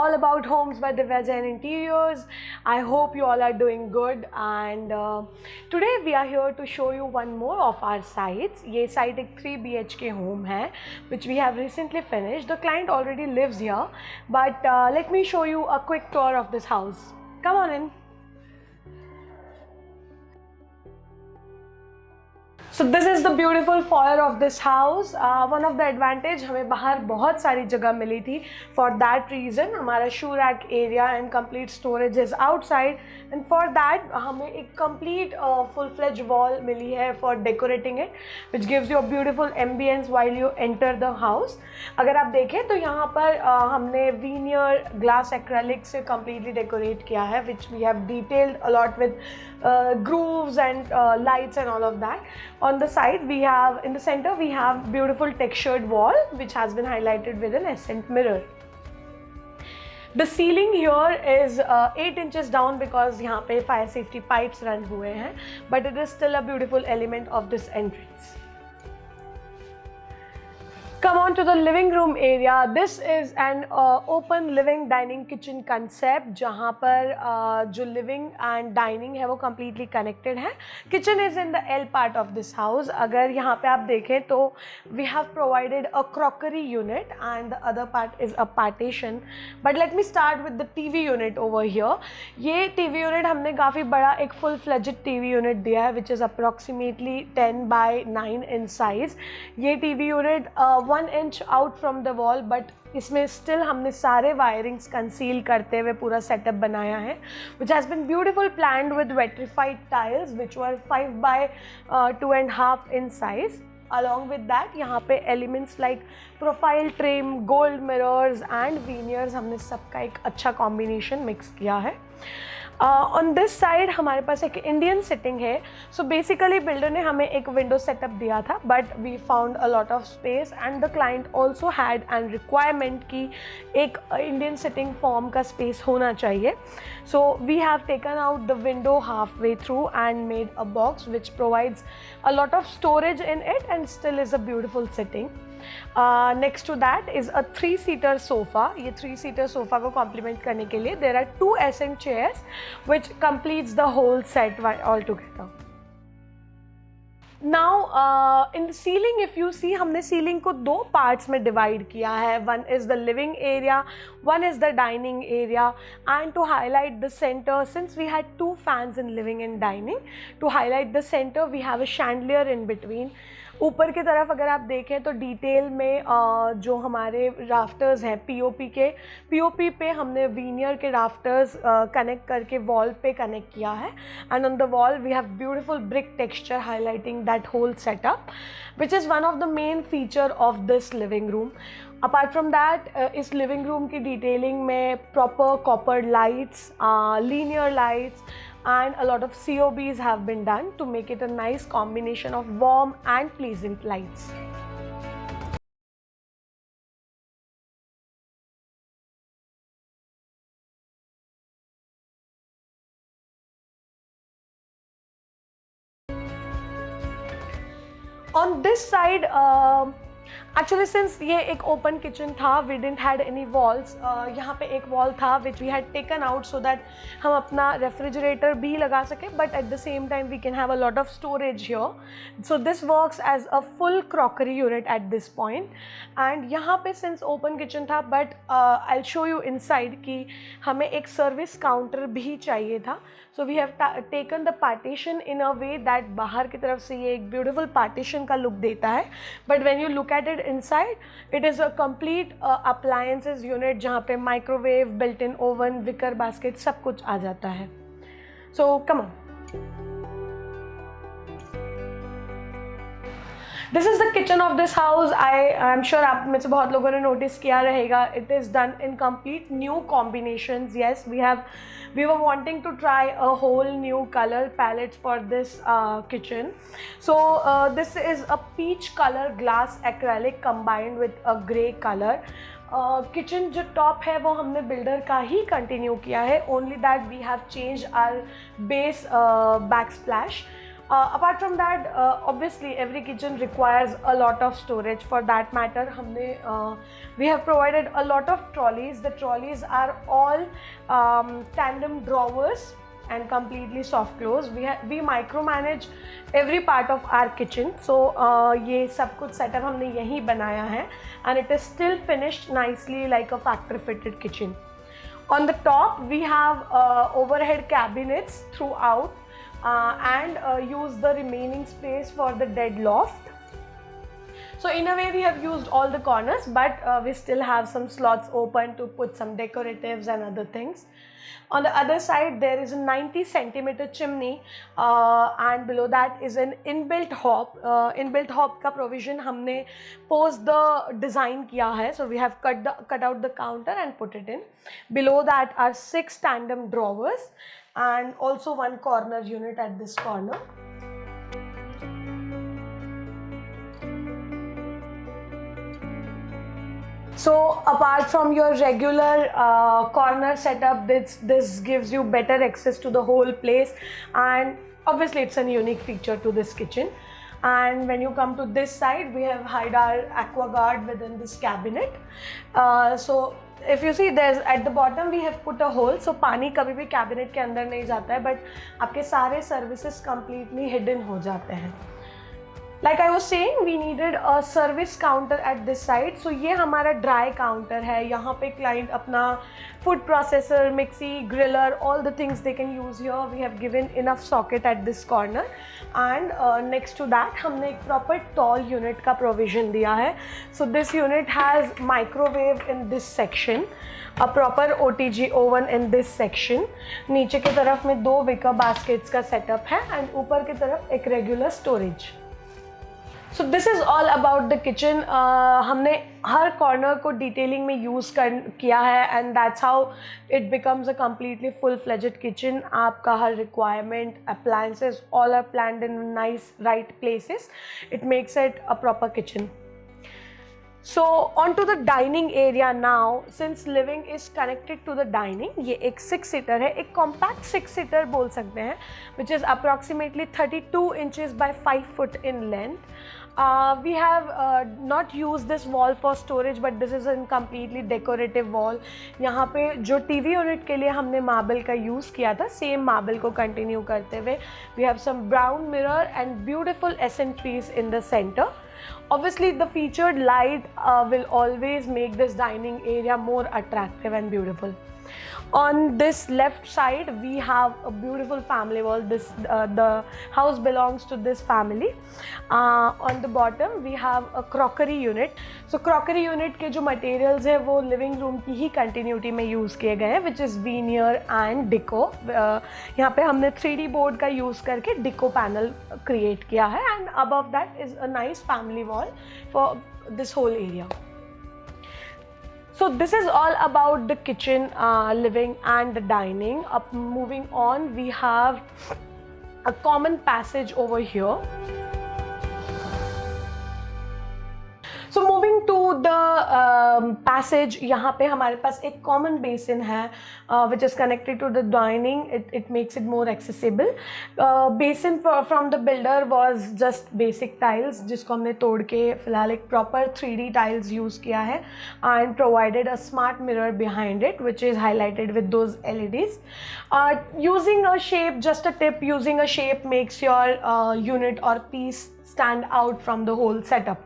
all about homes by Divya Jain Interiors. I hope you all are doing good, and today we are here to show you one more of our sites. ये site एक 3 BHK home है which we have recently finished. The client already lives here, but let me show you a quick tour of this house. Come on in. So this is the beautiful foyer of this house. One of the advantage हमें बाहर बहुत सारी जगह मिली थी. For that reason हमारा shoe rack area and complete storage is outside, and for that हमें एक complete full-fledged wall मिली है for decorating it, which gives you a beautiful ambience while you enter the house. अगर आप देखें तो यहाँ पर हमने veneer glass acrylic से completely decorate किया है, which we have detailed a lot with grooves and lights and all of that. On the side we have, in the center we have beautiful textured wall which has been highlighted with an accent mirror. The ceiling here is 8 inches down because यहाँ पे fire safety pipes run हुए हैं, but it is still a beautiful element of this entrance. Come on to the living room area. This is an open living dining kitchen concept जहाँ पर जो living and dining है वो completely connected है. Kitchen is in the L part of this house. अगर यहाँ पे आप देखें तो we have provided a crockery unit and the other part is a partition. But let me start with the TV unit over here. ये TV unit हमने काफ़ी बड़ा एक full fledged TV unit दिया है which is approximately 10 by 9 in size. ये TV unit 1 inch out from the wall, but इसमें still हमने सारे वायरिंग्स कंसील करते हुए पूरा सेटअप बनाया है, which has been beautiful planned with vitrified tiles which were 5 by 2.5 in size. Along with that यहाँ पे elements like profile trim, gold mirrors and veneers हमने सबका एक अच्छा combination mix किया है. On this side हमारे पास एक इंडियन सिटिंग है. सो बेसिकली बिल्डर ने हमें एक विंडो सेटअप दिया था, but we found a lot of space and the client also had an requirement कि एक इंडियन सिटिंग फॉर्म का स्पेस होना चाहिए. So we have taken out the window half way through and made a box which provides a lot of storage in it and still is a beautiful sitting. Next to that is a 3-seater sofa. ये 3-seater sofa को complement करने के लिए there are 2 ascent chairs which completes the whole set altogether. Now in the ceiling if you see हमने ceiling को 2 parts में divide किया है. One is the living area, one is the dining area, and to highlight the center, since we had 2 fans in living and dining, to highlight the center we have a chandelier in between. ऊपर की तरफ अगर आप देखें तो detail में जो हमारे राफ्टर्स हैं पीओपी पे हमने वीनियर के राफ्टर्स कनेक्ट करके वॉल पे कनेक्ट किया है. And on the wall we have beautiful brick texture highlighting that whole setup which is one of the main feature of this living room. Apart from that इस living room की detailing में proper copper lights, linear lights and a lot of COBs have been done to make it a nice combination of warm and pleasant lights. On this side actually since ये एक open kitchen था, we didn't had any walls. यहाँ पे एक wall था which we had taken out so that हम अपना refrigerator भी लगा सकें, but at the same time we can have a lot of storage here. So this works as a full crockery unit at this point. And यहाँ पे since open kitchen था, but I will show you inside कि हमें एक service counter भी चाहिए था. So we have taken the partition in a way that बाहर की तरफ से ये एक ब्यूटिफुल पार्टीशन का लुक देता है, but when you look at it inside it is a complete appliances unit जहाँ पे microwave, built in oven, wicker basket सब कुछ आ जाता है. So come on. This is the kitchen of this house. I am sure आप में से बहुत लोगों ने notice किया रहेगा. It is done in complete new combinations. Yes, we were wanting to try a whole new color palette for this kitchen. So this is a peach color glass acrylic combined with a grey color. Kitchen जो top है वो हमने builder का ही continue किया है, only that we have change our base back splash. Apart from that, obviously every kitchen requires a lot of storage. For that matter, we have provided a lot of trolleys. The trolleys are all tandem drawers and completely soft close. We micromanage every part of our kitchen. So ये सब कुछ setup हमने यहीं बनाया है, and it is still finished nicely like a factory fitted kitchen. On the top we have overhead cabinets throughout, and use the remaining space for the dead loft. So in a way we have used all the corners, but we still have some slots open to put some decoratives and other things. On the other side there is a 90 centimeter chimney, and below that is an inbuilt hob. Inbuilt hob का provision हमने post the design किया है. So we have cut out the counter and put it in. Below that are 6 tandem drawers and also one corner unit at this corner. So apart from your regular corner setup, this gives you better access to the whole place, and obviously it's a unique feature to this kitchen. And when you come to this side, we have hide our AquaGuard within this cabinet. So if you see, there's at the bottom we have put a hole, so पानी कभी भी cabinet के अंदर नहीं जाता है, but आपके सारे services completely hidden हो जाते हैं. Like I was saying, we needed a service counter at this side. So ये हमारा dry counter है. यहाँ पे client अपना food processor, mixie, griller, all the things they can use here. We have given enough socket at this corner, and next to that हमने एक proper tall unit का provision दिया है. So this unit has microwave in this section, a proper OTG oven in this section. नीचे की तरफ में 2 wicker baskets का setup है, and ऊपर की तरफ एक regular storage. So this is all about the kitchen. हमने हर corner को detailing में use किया है, and that's how it becomes a completely full-fledged kitchen. आपका हर requirement, appliances, all are planned in nice right places. It makes it a proper kitchen. So onto the dining area now. Since living is connected to the dining, ये एक 6-seater है, एक compact 6-seater बोल सकते हैं, which is approximately 32 inches by 5 foot in length. We have not used this wall for storage, but this is a completely decorative wall. यहाँ पे जो TV unit के लिए हमने marble का use किया था, same marble को continue करते हुए, we have some brown mirror and beautiful ascent trees in the center. Obviously the featured light will always make this dining area more attractive and beautiful. On this left side we have a beautiful family wall. The house belongs to this family. On the bottom we have a crockery unit. So crockery unit के जो materials है वो living room की ही continuity में use किए गए हैं, which is veneer and deco. यहाँ पे हमने 3D board का use करके deco panel create किया है, and above that is a nice family wall for this whole area. So this is all about the kitchen, living and the dining. Moving on, we have a common passage over here. So moving to the passage, यहाँ पे हमारे पास एक common basin है, which is connected to the dining. It makes it more accessible. Basin from the builder was just basic tiles, जिसको हमने तोड़ के फिलहाल एक proper 3D tiles use किया है, and provided a smart mirror behind it, which is highlighted with those LEDs. Using a shape, just a tip, using a shape makes your unit or piece stand out from the whole setup.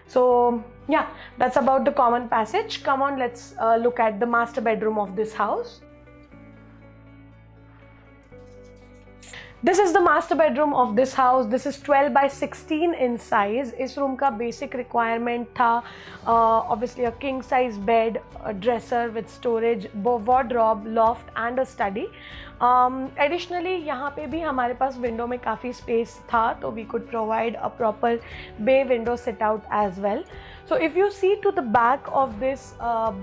So yeah, that's about the common passage. Come on, let's look at the master bedroom of this house. This is the master bedroom of this house. This is 12 by 16 in size. इस room का basic requirement था obviously a king size bed, a dresser with storage, wardrobe, loft and a study. Additionally यहाँ पे भी हमारे पास window में काफ़ी space था, तो we could provide a proper bay window sit out as well. So if you see to the back of this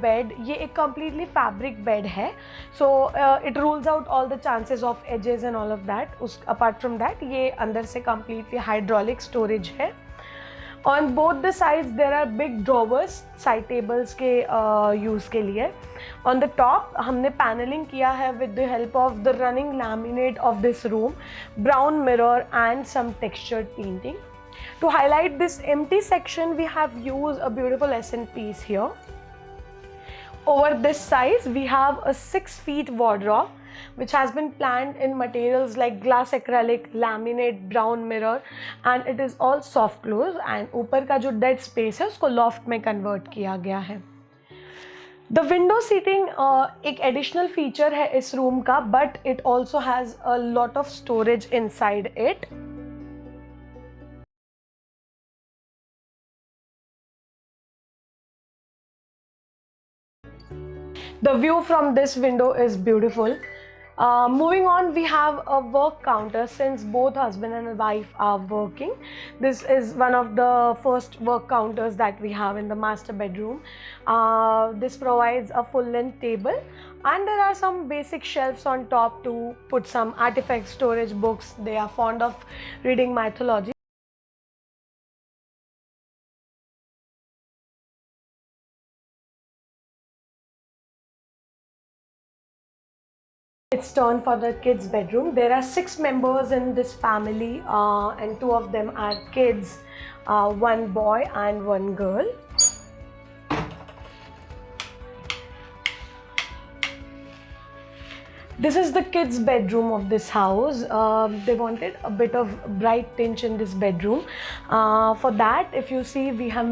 bed, ये एक completely fabric bed है. So it rules out all the chances of edges and all of that. Apart from that, ये अंदर से completely hydraulic storage है. On both the sides there are big drawers side tables के use के लिए. On the top हमने paneling किया है with the help of the running laminate of this room, brown mirror and some textured painting. To highlight this empty section we have used a beautiful accent piece here. Over this side we have a 6 feet wardrobe which has been planned in materials like glass acrylic, laminate, brown mirror and it is all soft close and ऊपर का जो dead space है उसको loft में convert किया गया है. The window seating एक additional feature है इस room का but it also has a lot of storage inside it. The view from this window is beautiful. Moving on, we have a work counter since both husband and wife are working. This is one of the first work counters that we have in the master bedroom. This provides a full length table and there are some basic shelves on top to put some artifact storage books. They are fond of reading mythology. It's turn for the kids bedroom. There are 6 members in this family and 2 of them are kids, 1 boy and 1 girl. This is the kids bedroom of this house. They wanted a bit of bright tinge in this bedroom. For that, if you see, we have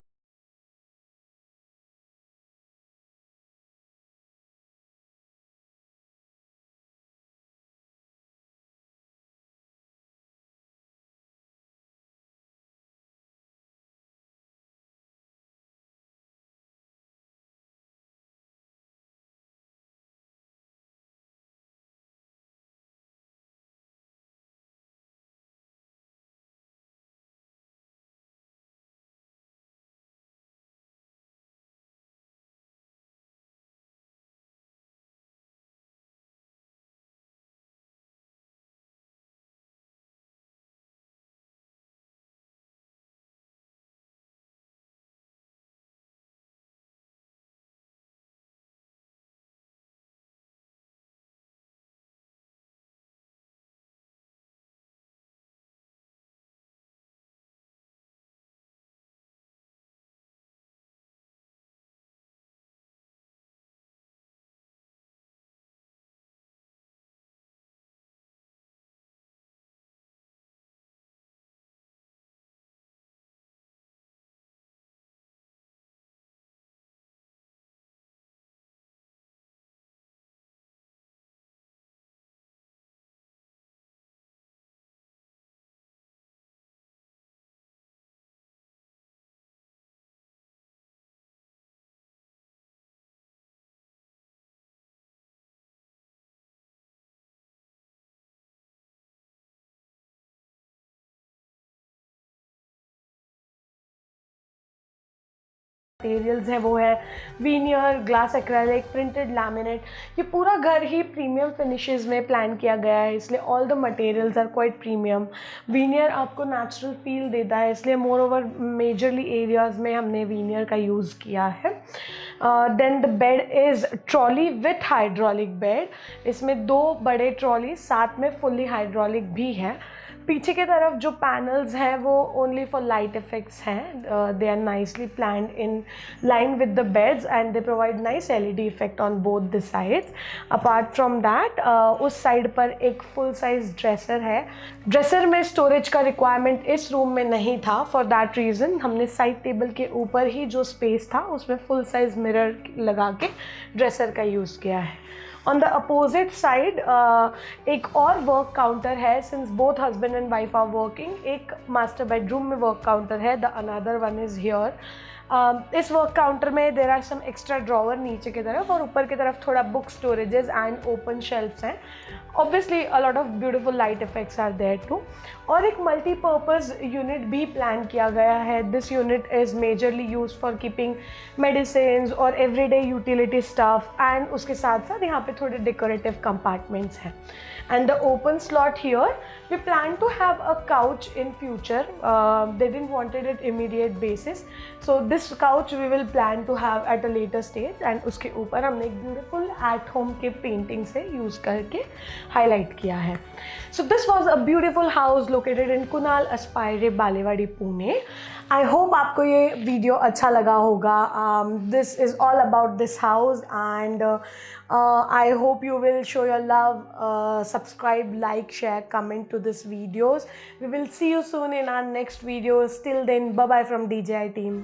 materials है वो है veneer, glass acrylic, printed laminate. ये पूरा घर ही premium finishes में plan किया गया है इसलिए all the materials are quite premium. Veneer आपको नेचुरल फील देता है इसलिए मोर ओवर मेजरली एरियाज में हमने वीनियर का यूज़ किया है. Then the bed is trolley with hydraulic bed. इसमें 2 बड़े ट्रॉली साथ में फुल्ली हाइड्रोलिक भी है. पीछे की तरफ जो पैनल्स हैं वो ओनली फॉर लाइट इफेक्ट्स हैं. They are nicely planned in line with the beds and they provide nice LED effect on both the sides. Apart from that उस साइड पर एक फुल साइज ड्रेसर है. Dresser में storage का requirement इस room में नहीं था. फॉर दैट रीज़न हमने साइड टेबल के ऊपर ही जो स्पेस था उसमें फुल साइज मिरर लगा के ड्रेसर का यूज़ किया है. On the opposite side एक और वर्क काउंटर है since both husband and wife are working. एक मास्टर बेडरूम में वर्क काउंटर है. The another one is here. इस वर्क काउंटर में there are some extra drawer नीचे की तरफ, और ऊपर की तरफ थोड़ा book storages and open shelves हैं. Obviously a lot of beautiful light effects are there too. और एक मल्टीपर्पज़ यूनिट भी प्लान किया गया है. This unit is majorly use for keeping medicine और एवरीडे यूटिलिटी स्टफ, एंड उसके साथ साथ यहाँ पे थोड़े डेकोरेटिव कंपार्टमेंट्स हैं. And the open slot here, we plan to have a couch in future. They didn't wanted it immediate basis, so this couch we will plan to have at a later stage. And उसके ऊपर हमने एक beautiful at home के painting से use करके highlight किया है. So this was a beautiful house located in Kunal Aspire, Balewadi, Pune. I hope आपको ये वीडियो अच्छा लगा होगा. This is all about this house, and I hope you will show your love, subscribe, like, share, comment to this videos. We will see you soon in our next videos. Till then, bye bye from DJI team.